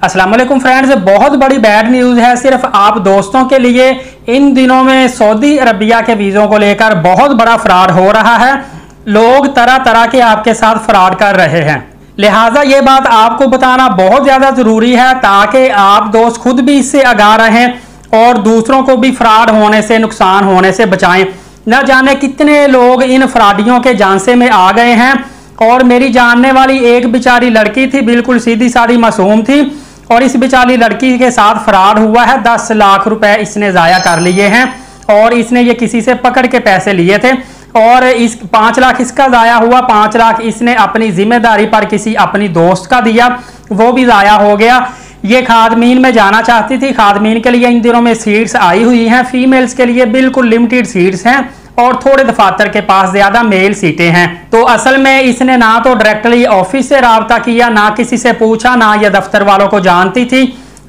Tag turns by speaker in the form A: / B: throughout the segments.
A: अस्सलाम वालेकुम फ्रेंड्स, बहुत बड़ी बैड न्यूज़ है सिर्फ आप दोस्तों के लिए। इन दिनों में सऊदी अरबिया के वीज़ों को लेकर बहुत बड़ा फ्रॉड हो रहा है। लोग तरह तरह के आपके साथ फ्रॉड कर रहे हैं, लिहाजा ये बात आपको बताना बहुत ज़्यादा ज़रूरी है ताकि आप दोस्त खुद भी इससे आगाह रहें और दूसरों को भी फ्रॉड होने से, नुकसान होने से बचाएं। न जाने कितने लोग इन फ्रॉडियों के झांसे में आ गए हैं। और मेरी जानने वाली एक बेचारी लड़की थी, बिल्कुल सीधी सादी मासूम थी, और इस बेचारी लड़की के साथ फ्रॉड हुआ है। 10 लाख रुपए इसने ज़ाया कर लिए हैं और इसने ये किसी से पकड़ के पैसे लिए थे और इस 5 लाख इसका ज़ाया हुआ। 5 लाख इसने अपनी जिम्मेदारी पर किसी अपनी दोस्त का दिया, वो भी ज़ाया हो गया। ये खादमीन में जाना चाहती थी। खादमीन के लिए इन दिनों में सीट्स आई हुई हैं, फीमेल्स के लिए बिल्कुल लिमिटेड सीट्स हैं और थोड़े दफातर के पास ज्यादा मेल सीटें हैं। तो असल में इसने ना तो डायरेक्टली ऑफिस से राब्ता किया, ना किसी से पूछा, ना ये दफ्तर वालों को जानती थी।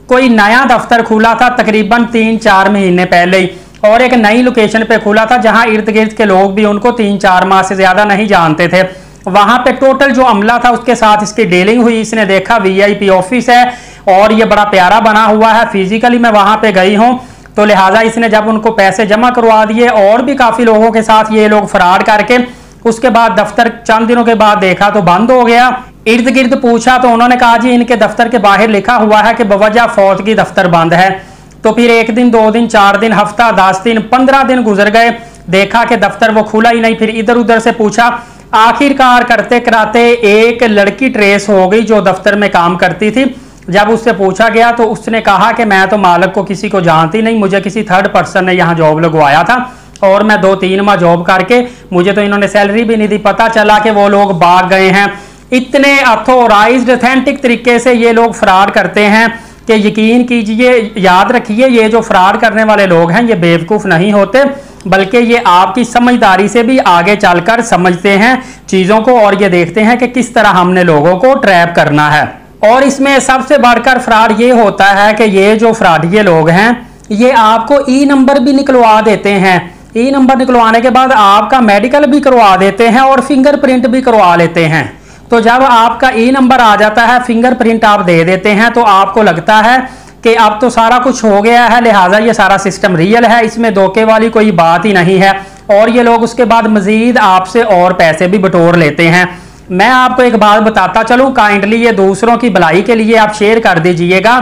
A: कोई नया दफ्तर खुला था तकरीबन 3-4 महीने पहले ही, और एक नई लोकेशन पे खुला था जहां इर्द गिर्द के लोग भी उनको 3-4 माह से ज्यादा नहीं जानते थे। वहां पे टोटल जो अमला था उसके साथ इसकी डीलिंग हुई। इसने देखा VIP ऑफिस है और ये बड़ा प्यारा बना हुआ है, फिजिकली मैं वहां पे गई हूँ, तो लिहाजा इसने जब उनको पैसे जमा करवा दिए और भी काफी लोगों के साथ ये लोग फ्रॉड करके उसके बाद दफ्तर चंद दिनों के बाद देखा तो बंद हो गया। इर्द गिर्द पूछा तो उन्होंने कहा जी इनके दफ्तर के बाहर लिखा हुआ है कि बवजह फौतगी दफ्तर बंद है। तो फिर 1 दिन 2 दिन 4 दिन हफ्ता 10 दिन 15 दिन गुजर गए, देखा कि दफ्तर वो खुला ही नहीं। फिर इधर उधर से पूछा, आखिरकार करते कराते एक लड़की ट्रेस हो गई जो दफ्तर में काम करती थी। जब उससे पूछा गया तो उसने कहा कि मैं तो मालिक को किसी को जानती नहीं, मुझे किसी थर्ड पर्सन ने यहाँ जॉब लगवाया था और मैं 2-3 माह जॉब करके मुझे तो इन्होंने सैलरी भी नहीं दी। पता चला कि वो लोग भाग गए हैं। इतने अथोराइज्ड ऑथेंटिक तरीके से ये लोग फ्रॉड करते हैं कि यकीन कीजिए, याद रखिए, ये जो फ्रॉड करने वाले लोग हैं ये बेवकूफ़ नहीं होते, बल्कि ये आपकी समझदारी से भी आगे चलकर समझते हैं चीज़ों को और ये देखते हैं कि किस तरह हमने लोगों को ट्रैप करना है। और इसमें सबसे बढ़कर फ्रॉड ये होता है कि ये जो फ्रॉडिये लोग हैं ये आपको ई नंबर भी निकलवा देते हैं। ई नंबर निकलवाने के बाद आपका मेडिकल भी करवा देते हैं और फिंगरप्रिंट भी करवा लेते हैं। तो जब आपका ई नंबर आ जाता है, फिंगरप्रिंट आप दे देते हैं, तो आपको लगता है कि अब तो सारा कुछ हो गया है, लिहाजा ये सारा सिस्टम रियल है, इसमें धोखे वाली कोई बात ही नहीं है। और ये लोग उसके बाद मजीद आपसे और पैसे भी बटोर लेते हैं। मैं आपको एक बात बताता चलूं, काइंडली ये दूसरों की भलाई के लिए आप शेयर कर दीजिएगा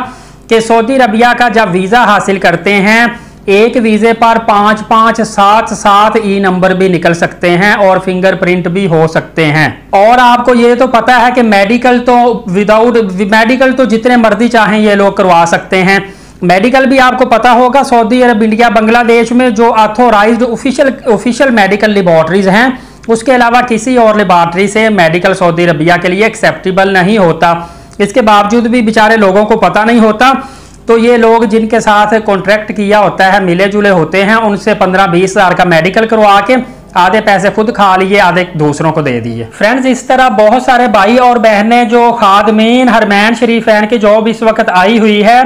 A: कि सऊदी अरबिया का जब वीज़ा हासिल करते हैं, एक वीज़े पर 5-5, 7-7 ई नंबर भी निकल सकते हैं और फिंगरप्रिंट भी हो सकते हैं। और आपको ये तो पता है कि मेडिकल तो जितने मर्जी चाहें ये लोग करवा सकते हैं। मेडिकल भी आपको पता होगा सऊदी अरब, इंडिया, बांग्लादेश में जो ऑथोराइज्ड ऑफिशियल मेडिकल लेबॉर्ट्रीज हैं, उसके अलावा किसी और लेबॉर्ट्री से मेडिकल सऊदी अरबिया के लिए एक्सेप्टेबल नहीं होता। इसके बावजूद भी बेचारे लोगों को पता नहीं होता, तो ये लोग जिनके साथ कॉन्ट्रैक्ट किया होता है, मिले जुले होते हैं, उनसे 15-20 हज़ार का मेडिकल करवा के आधे पैसे खुद खा लिए, आधे दूसरों को दे दिए। फ्रेंड्स, इस तरह बहुत सारे भाई और बहनें जो खादमीन हरमैन शरीफैन की जॉब इस वक्त आई हुई है,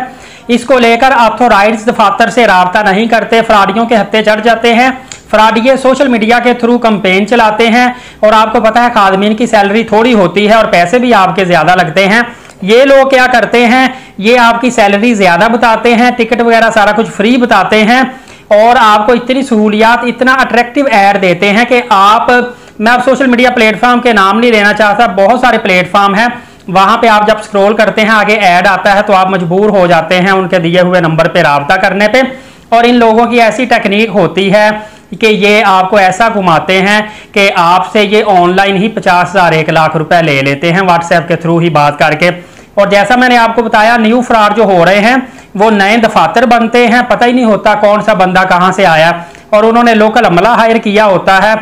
A: इसको लेकर ऑथोराइज्ड दफातर से राब्ता नहीं करते, फ्रॉडियों के हत्थे चढ़ जाते हैं। फ्रॉडिये सोशल मीडिया के थ्रू कैंपेन चलाते हैं और आपको पता है खादमीन की सैलरी थोड़ी होती है और पैसे भी आपके ज्यादा लगते हैं। ये लोग क्या करते हैं, ये आपकी सैलरी ज्यादा बताते हैं, टिकट वगैरह सारा कुछ फ्री बताते हैं और आपको इतनी सहूलियात, इतना अट्रैक्टिव ऐड देते हैं कि मैं अब सोशल मीडिया प्लेटफॉर्म के नाम नहीं लेना चाहता, बहुत सारे प्लेटफॉर्म हैं, वहां पे आप जब स्क्रॉल करते हैं आगे ऐड आता है तो आप मजबूर हो जाते हैं उनके दिए हुए नंबर पे राब्ता करने पे। और इन लोगों की ऐसी टेक्निक होती है कि ये आपको ऐसा घुमाते हैं कि आपसे ये ऑनलाइन ही 50,000 1 लाख रुपए ले लेते हैं व्हाट्सएप के थ्रू ही बात करके। और जैसा मैंने आपको बताया, न्यू फ्रॉड जो हो रहे हैं वो नए दफातर बनते हैं, पता ही नहीं होता कौन सा बंदा कहाँ से आया, और उन्होंने लोकल अमला हायर किया होता है।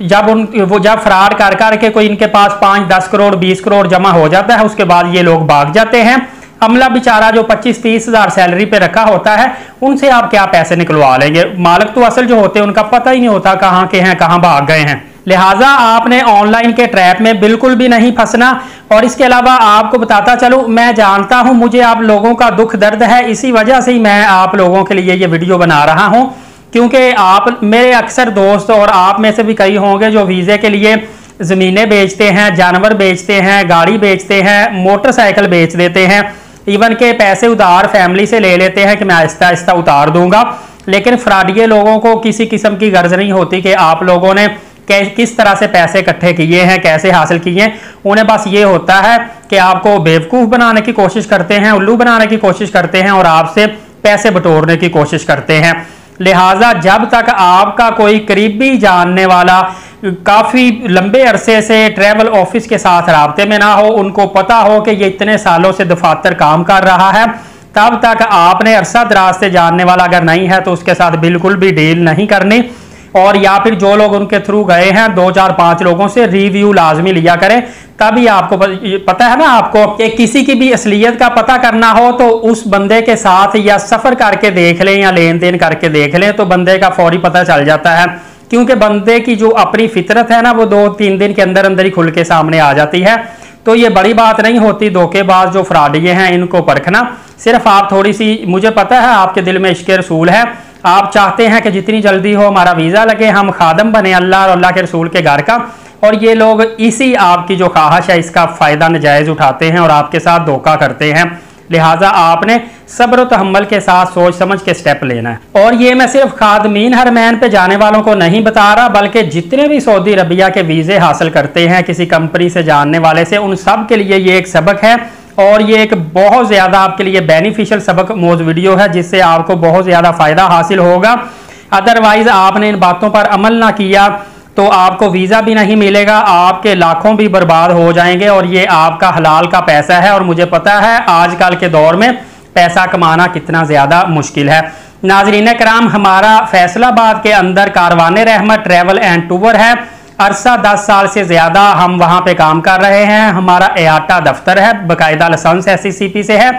A: जब फ्रॉड कर करके कोई इनके पास 5-10 करोड़ 20 करोड़ जमा हो जाता है, उसके बाद ये लोग भाग जाते हैं। अमला बेचारा जो 25-30 हज़ार सैलरी पे रखा होता है, उनसे आप क्या पैसे निकलवा लेंगे। मालिक तो असल जो होते हैं उनका पता ही नहीं होता कहाँ के हैं, कहाँ भाग गए हैं। लिहाजा आपने ऑनलाइन के ट्रैप में बिल्कुल भी नहीं फंसना। और इसके अलावा आपको बताता चलूं, मैं जानता हूं मुझे आप लोगों का दुख दर्द है, इसी वजह से ही मैं आप लोगों के लिए ये वीडियो बना रहा हूं, क्योंकि आप मेरे अक्सर दोस्त और आप में से भी कई होंगे जो वीज़े के लिए ज़मीनें बेचते हैं, जानवर बेचते हैं, गाड़ी बेचते हैं, मोटरसाइकिल बेच देते हैं। इवन के पैसे उधार फैमिली से ले लेते हैं कि मैं आहिस्ता आहिस्ता उतार दूंगा, लेकिन फ्रॉडिये लोगों को किसी किस्म की गर्ज नहीं होती कि आप लोगों ने किस तरह से पैसे इकट्ठे किए हैं, कैसे हासिल किए हैं। उन्हें बस ये होता है कि आपको बेवकूफ़ बनाने की कोशिश करते हैं, उल्लू बनाने की कोशिश करते हैं और आपसे पैसे बटोरने की कोशिश करते हैं। लिहाजा जब तक आपका कोई करीबी जानने वाला काफ़ी लंबे अरसे से ट्रैवल ऑफिस के साथ राब्ते में ना हो, उनको पता हो कि ये इतने सालों से दफातर काम कर रहा है, तब तक आपने अरसा दराज से जानने वाला अगर नहीं है तो उसके साथ बिल्कुल भी डील नहीं करनी। और या फिर जो लोग उनके थ्रू गए हैं 2 4 5 लोगों से रिव्यू लाजमी लिया करें, तभी आपको पता है ना आपको कि किसी की भी असलियत का पता करना हो तो उस बंदे के साथ या सफर करके देख लें या लेन देन करके देख लें, तो बंदे का फौरी पता चल जाता है। क्योंकि बंदे की जो अपनी फितरत है ना वो 2-3 दिन के अंदर अंदर ही खुल के सामने आ जाती है। तो ये बड़ी बात नहीं होती धोखेबाज जो फ्रॉडिये हैं इनको परखना। सिर्फ आप थोड़ी सी, मुझे पता है आपके दिल में इश्क़ रसूल है, आप चाहते हैं कि जितनी जल्दी हो हमारा वीज़ा लगे, हम खादम बने अल्लाह और अल्लाह के रसूल के घर का, और ये लोग इसी आपकी जो ख्वाहिश है इसका फ़ायदा नजायज़ उठाते हैं और आपके साथ धोखा करते हैं। लिहाजा आपने सब्र तहम्मुल के साथ सोच समझ के स्टेप लेना है। और ये मैं सिर्फ खादमीन हरमैन पे जाने वालों को नहीं बता रहा, बल्कि जितने भी सऊदी अरबिया के वीज़े हासिल करते हैं किसी कंपनी से जानने वाले से, उन सब के लिए ये एक सबक है और ये एक बहुत ज़्यादा आपके लिए बेनिफिशियल सबक मौजूद वीडियो है जिससे आपको बहुत ज़्यादा फ़ायदा हासिल होगा। अदरवाइज़ आपने इन बातों पर अमल ना किया तो आपको वीज़ा भी नहीं मिलेगा, आपके लाखों भी बर्बाद हो जाएंगे और ये आपका हलाल का पैसा है। और मुझे पता है आजकल के दौर में पैसा कमाना कितना ज़्यादा मुश्किल है। नाज़रीन कराम, हमारा फैसलाबाद के अंदर कारवाने रहमत ट्रैवल एंड टूर है। अरसा 10 साल से ज़्यादा हम वहाँ पे काम कर रहे हैं। हमारा एआटा दफ्तर है, बाकायदा लाइसेंस SCCP से है।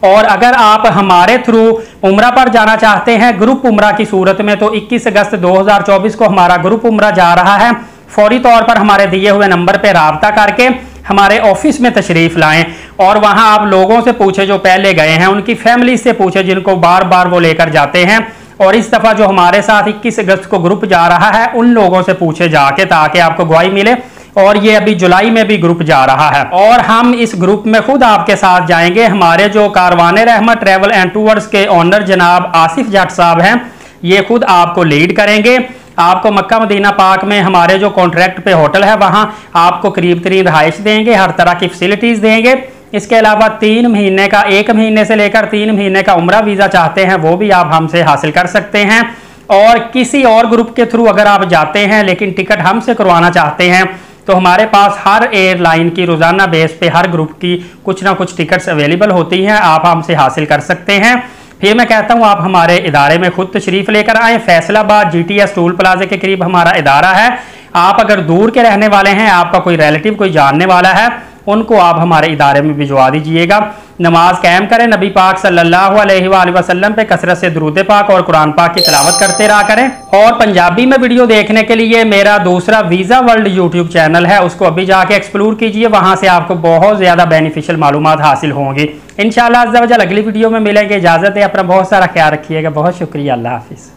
A: और अगर आप हमारे थ्रू उम्रा पर जाना चाहते हैं ग्रुप उम्रा की सूरत में, तो 21 अगस्त 2024 को हमारा ग्रुप उम्रा जा रहा है। फौरी तौर पर हमारे दिए हुए नंबर पर राब्ता करके हमारे ऑफिस में तशरीफ़ लाएं और वहाँ आप लोगों से पूछे जो पहले गए हैं, उनकी फैमिली से पूछे जिनको बार बार वो लेकर जाते हैं। और इस दफ़ा जो हमारे साथ 21 अगस्त को ग्रुप जा रहा है उन लोगों से पूछे जाके, ताकि आपको गवाही मिले। और ये अभी जुलाई में भी ग्रुप जा रहा है और हम इस ग्रुप में खुद आपके साथ जाएंगे। हमारे जो कारवाने रहमत ट्रैवल एंड टूर्स के ओनर जनाब आसिफ जट साहब हैं, ये खुद आपको लीड करेंगे। आपको मक्का मदीना पाक में हमारे जो कॉन्ट्रैक्ट पे होटल है वहाँ आपको करीब तरीन रहाइश देंगे, हर तरह की फैसिलिटीज़ देंगे। इसके अलावा 3 महीने का, 1 महीने से लेकर 3 महीने का उम्रा वीज़ा चाहते हैं वो भी आप हमसे हासिल कर सकते हैं। और किसी और ग्रुप के थ्रू अगर आप जाते हैं लेकिन टिकट हमसे करवाना चाहते हैं तो हमारे पास हर एयरलाइन की रोज़ाना बेस पे हर ग्रुप की कुछ ना कुछ टिकट्स अवेलेबल होती हैं, आप हमसे हासिल कर सकते हैं। फिर मैं कहता हूँ आप हमारे इदारे में खुद तशरीफ़ लेकर आएँ। फैसलाबाद GTS टूल प्लाजा के करीब हमारा इदारा है। आप अगर दूर के रहने वाले हैं, आपका कोई रिलेटिव कोई जानने वाला है, उनको आप हमारे इदारे में भिजवा दीजिएगा। नमाज कायम करें, नबी पाक सल्लल्लाहु अलैहि वसल्लम पे कसरत से दुरूद पाक और कुरान पाक की तिलावत करते रहा करें। और पंजाबी में वीडियो देखने के लिए मेरा दूसरा वीज़ा वर्ल्ड यूट्यूब चैनल है, उसको अभी जाके एक्सप्लोर कीजिए, वहाँ से आपको बहुत ज़्यादा बेनिफिशियल मालूमात हासिल होंगी। इंशाअल्लाह अज़्ज़ा वजल अगली वीडियो में मिलेंगे। इजाज़त है, अपना बहुत सारा ख्याल रखिएगा। बहुत शुक्रिया, अल्लाह हाफिज़।